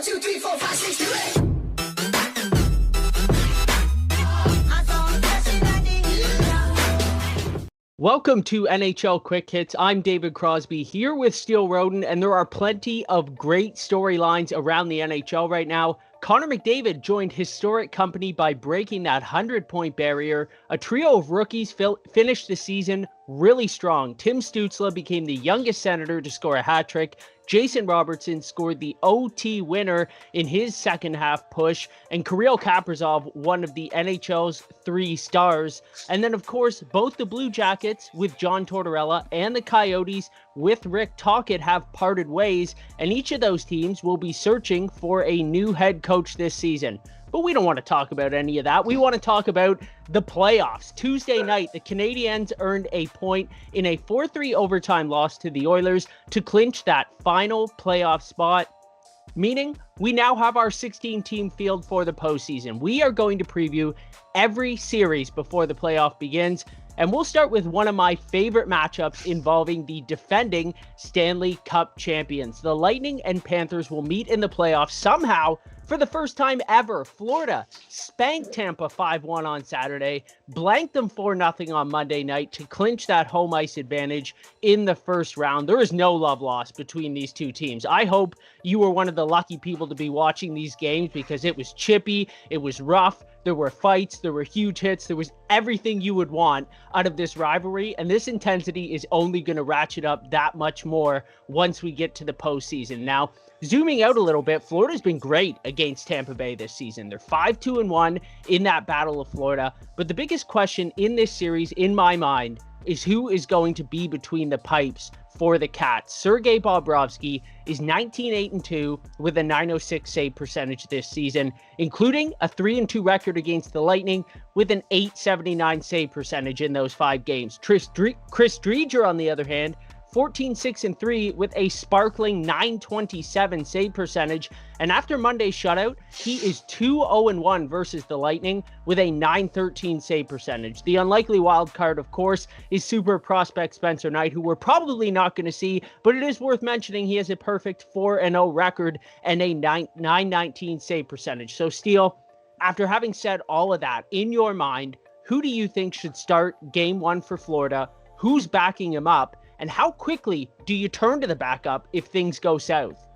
1, 2, 3, 4, 5, 6, 2, 8. Welcome to NHL Quick Hits. I'm David Crosby here with Steele Roden, and there are plenty of great storylines around the NHL right now. Connor McDavid joined historic company by breaking that 100-point barrier. A trio of rookies finished the season really strong. Tim Stützle became the youngest Senator to score a hat trick. Jason Robertson scored the OT winner in his second half push, and Kirill Kaprizov, one of the NHL's 3 stars. And then, of course, both the Blue Jackets with John Tortorella and the Coyotes with Rick Tocchet have parted ways, and each of those teams will be searching for a new head coach this season. But we don't want to talk about any of that. We want to talk about the playoffs. Tuesday night, the Canadiens earned a point in a 4-3 overtime loss to the Oilers to clinch that final playoff spot, meaning we now have our 16-team field for the postseason. We are going to preview every series before the playoff begins, and we'll start with one of my favorite matchups involving the defending Stanley Cup champions. The Lightning and Panthers will meet in the playoffs somehow. For the first time ever, Florida spanked Tampa 5-1 on Saturday, blanked them 4-0 on Monday night to clinch that home ice advantage in the first round. There is no love lost between these two teams. I hope you were one of the lucky people to be watching these games because it was chippy, it was rough, there were fights, there were huge hits, there was everything you would want out of this rivalry, and this intensity is only going to ratchet up that much more once we get to the postseason. Now, zooming out a little bit, Florida's been great against Tampa Bay this season. They're 5-2-1 in that Battle of Florida. But the biggest question in this series, in my mind, is who is going to be between the pipes for the Cats. Sergei Bobrovsky is 19-8-2 with a .906 save percentage this season, including a 3-2 record against the Lightning with an .879 save percentage in those 5 games. Chris Driedger, on the other hand, 14-6-3 with a sparkling .927 save percentage. And after Monday's shutout, he is 2-0-1 versus the Lightning with a .913 save percentage. The unlikely wild card, of course, is super prospect Spencer Knight, who we're probably not going to see, but it is worth mentioning he has a perfect 4-0 record and a .919 save percentage. So, Steele, after having said all of that, in your mind, who do you think should start Game 1 for Florida? Who's backing him up? And how quickly do you turn to the backup if things go south?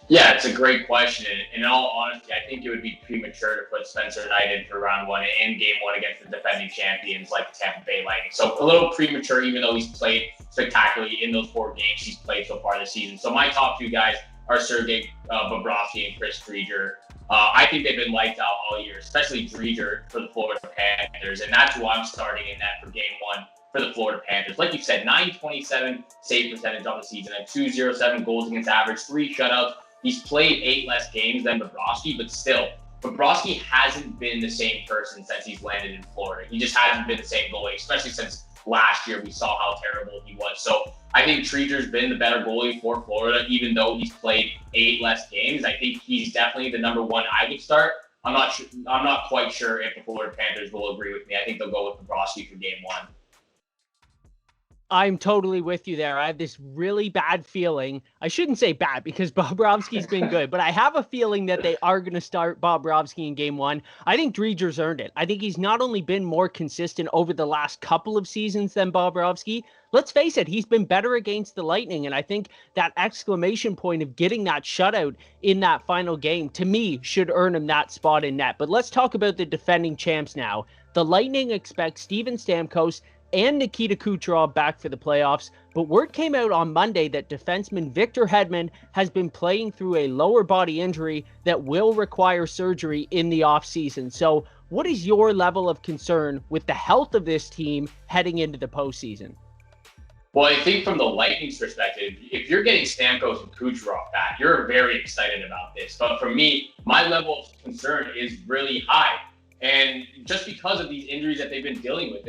Yeah, it's a great question. And in all honesty, I think it would be premature to put Spencer Knight in for round 1 in Game 1 against the defending champions like the Tampa Bay Lightning. So a little premature, even though he's played spectacularly in those 4 games he's played so far this season. So my top 2 guys are Sergei Bobrovsky and Chris Driedger. I think they've been lights out all year, especially Driedger for the Florida Panthers. And that's who I'm starting in that for Game 1. For the Florida Panthers. Like you said, .927 save percentage on the season and .207 goals against average, 3 shutouts. He's played 8 less games than Bobrovsky, but still, Bobrovsky hasn't been the same person since he's landed in Florida. He just hasn't been the same goalie, especially since last year we saw how terrible he was. So I think Driedger's been the better goalie for Florida, even though he's played 8 less games. I think he's definitely the number 1 I would start. I'm not quite sure if the Florida Panthers will agree with me. I think they'll go with Bobrovsky for Game 1. I'm totally with you there. I have this really bad feeling. I shouldn't say bad because Bobrovsky's been good, but I have a feeling that they are going to start Bobrovsky in Game 1. I think Driedger's earned it. I think he's not only been more consistent over the last couple of seasons than Bobrovsky. Let's face it, he's been better against the Lightning, and I think that exclamation point of getting that shutout in that final game, to me, should earn him that spot in net. But let's talk about the defending champs now. The Lightning expect Steven Stamkos and Nikita Kucherov back for the playoffs, but word came out on Monday that defenseman Victor Hedman has been playing through a lower body injury that will require surgery in the offseason. So what is your level of concern with the health of this team heading into the postseason? Well, I think from the Lightning's perspective, if you're getting Stamkos and Kucherov back, you're very excited about this. But for me, my level of concern is really high. And just because of these injuries that they've been dealing with,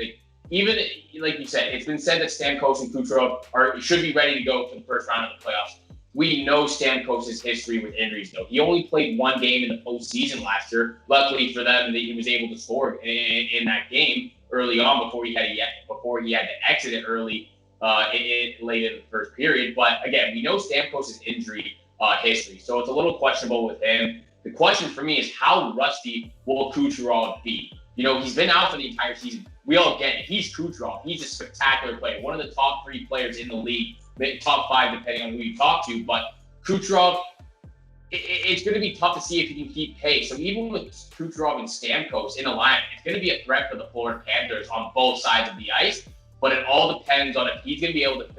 even like you said, it's been said that Stamkos and Kucherov should be ready to go for the first round of the playoffs. We know Stamkos' history with injuries, though. He only played 1 game in the postseason last year. Luckily for them, he was able to score in that game early on before he had to exit it early late in the first period. But again, we know Stamkos' injury history. So it's a little questionable with him. The question for me is, how rusty will Kucherov be? He's been out for the entire season. We all get it. He's Kucherov. He's a spectacular player, one of the top 3 players in the league, top 5 depending on who you talk to. But Kucherov, it's going to be tough to see if he can keep pace. So even with Kucherov and Stamkos in a line, it's going to be a threat for the Florida Panthers on both sides of the ice. But it all depends on if he's going to be able to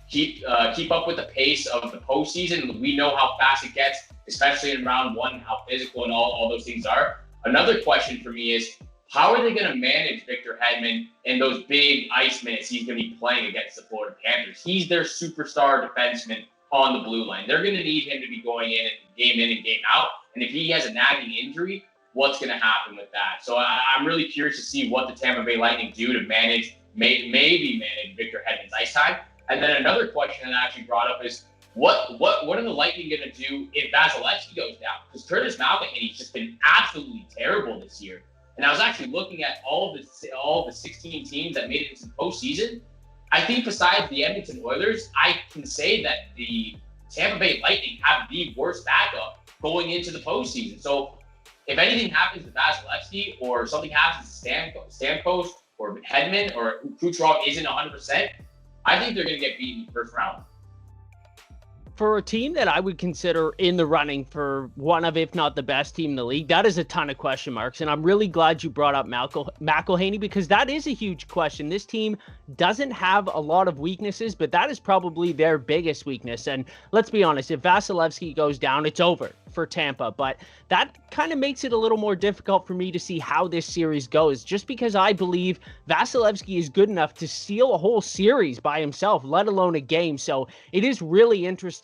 keep up with the pace of the postseason. We know how fast it gets, especially in round 1, and how physical and all those things are. Another question for me is, how are they going to manage Victor Hedman in those big ice minutes he's going to be playing against the Florida Panthers? He's their superstar defenseman on the blue line. They're going to need him to be going in and game out. And if he has a nagging injury, what's going to happen with that? So I'm really curious to see what the Tampa Bay Lightning do to manage, maybe manage Victor Hedman's ice time. And then another question that I actually brought up is, what are the Lightning going to do if Vasilevsky goes down? Because Curtis McElhinney's just been absolutely terrible this year. And I was actually looking at all the 16 teams that made it into the postseason. I think besides the Edmonton Oilers, I can say that the Tampa Bay Lightning have the worst backup going into the postseason. So if anything happens to Vasilevsky or something happens to Stamkos or Hedman or Kucherov isn't 100%, I think they're going to get beaten in the first round. For a team that I would consider in the running for one of, if not the best team in the league, that is a ton of question marks. And I'm really glad you brought up McElhinney, because that is a huge question. This team doesn't have a lot of weaknesses, but that is probably their biggest weakness. And let's be honest, if Vasilevsky goes down, it's over for Tampa. But that kind of makes it a little more difficult for me to see how this series goes, just because I believe Vasilevsky is good enough to steal a whole series by himself, let alone a game. So it is really interesting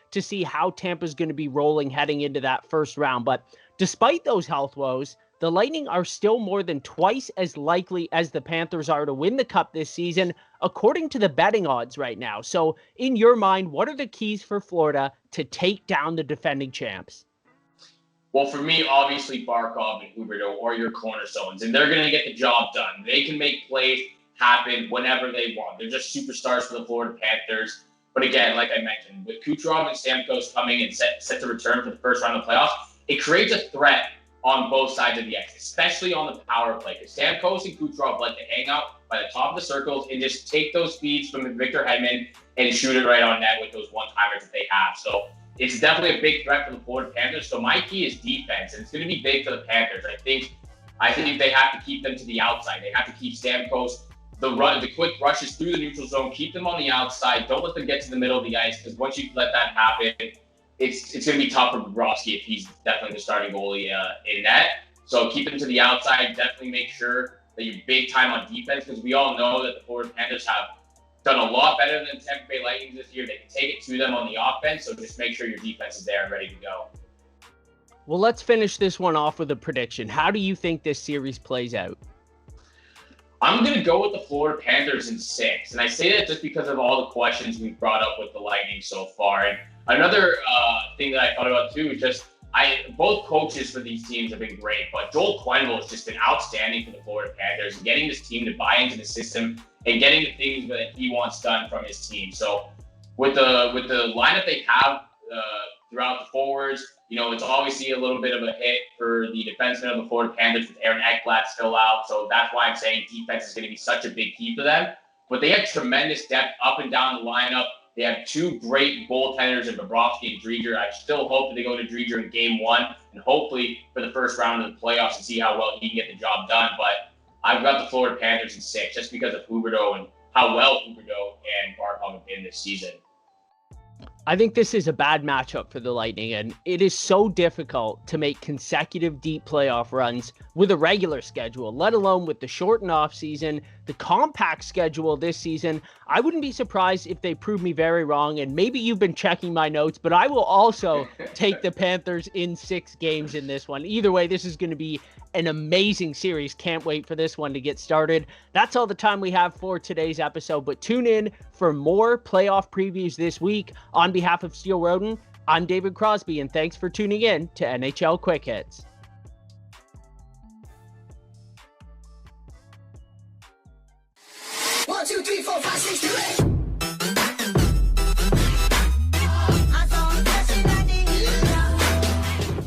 to see how Tampa's going to be rolling heading into that first round. But despite those health woes, the Lightning are still more than twice as likely as the Panthers are to win the Cup this season, according to the betting odds right now. So in your mind, what are the keys for Florida to take down the defending champs? Well, for me, obviously, Barkov and Huberdeau are your cornerstones, and they're going to get the job done. They can make plays happen whenever they want. They're just superstars for the Florida Panthers. But again, like I mentioned, with Kucherov and Stamkos coming and set to return for the first round of the playoffs, it creates a threat on both sides of the ice, especially on the power play. Because Stamkos and Kucherov like to hang out by the top of the circles and just take those feeds from Victor Hedman and shoot it right on net with those one-timers that they have. So it's definitely a big threat for the Florida Panthers. So my key is defense, and it's going to be big for the Panthers. I think they have to keep them to the outside. They have to keep Stamkos, the quick rushes through the neutral zone, keep them on the outside. Don't let them get to the middle of the ice, because once you let that happen, it's going to be tough for Bobrovsky if he's definitely the starting goalie in net. So keep them to the outside. Definitely make sure that you're big time on defense, because we all know that the Florida Panthers have done a lot better than Tampa Bay Lightning this year. They can take it to them on the offense, so just make sure your defense is there and ready to go. Well, let's finish this one off with a prediction. How do you think this series plays out? I'm going to go with the Florida Panthers in 6. And I say that just because of all the questions we've brought up with the Lightning so far. And another thing that I thought about too is just both coaches for these teams have been great, but Joel Quenneville has just been outstanding for the Florida Panthers, getting this team to buy into the system and getting the things that he wants done from his team. So with the lineup they have throughout the forwards, it's obviously a little bit of a hit for the defensemen of the Florida Panthers with Aaron Ekblad still out. So that's why I'm saying defense is going to be such a big key for them. But they have tremendous depth up and down the lineup. They have two great goaltenders in Bobrovsky and Driedger. I still hope that they go to Driedger in game 1 and hopefully for the first round of the playoffs and see how well he can get the job done. But I've got the Florida Panthers in 6 just because of Huberdeau and how well Huberdeau and Barkov have been this season. I think this is a bad matchup for the Lightning, and it is so difficult to make consecutive deep playoff runs with a regular schedule, let alone with the shortened off season, the compact schedule this season. I wouldn't be surprised if they prove me very wrong, and maybe you've been checking my notes, but I will also take the Panthers in 6 games in this one. Either way, this is going to be an amazing series. Can't wait for this one to get started. That's all the time we have for today's episode, but tune in for more playoff previews this week. On behalf of Steel Roden, I'm David Crosby, and thanks for tuning in to NHL Quick Hits.